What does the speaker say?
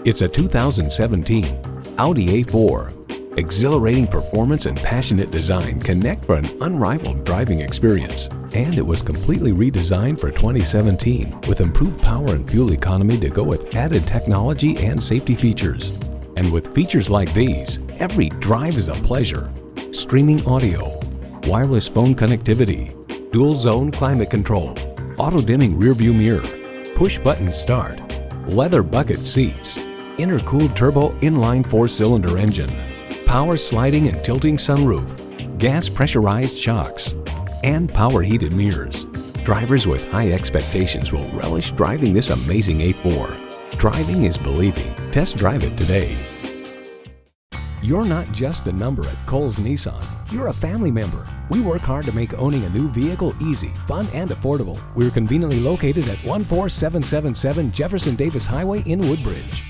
It's a 2017 Audi A4. Exhilarating performance and passionate design connect for an unrivaled driving experience. And it was completely redesigned for 2017 with improved power and fuel economy to go with added technology and safety features. And with features like these, every drive is a pleasure. Streaming audio, wireless phone connectivity, dual zone climate control, auto dimming rearview mirror, push button start, leather bucket seats, intercooled turbo inline 4-cylinder engine, power sliding and tilting sunroof, gas pressurized shocks, and power heated mirrors. Drivers with high expectations will relish driving this amazing A4. Driving is believing. Test drive it today. You're not just a number at Cowles Nissan. You're a family member. We work hard to make owning a new vehicle easy, fun, and affordable. We're conveniently located at 14777 Jefferson Davis Highway in Woodbridge.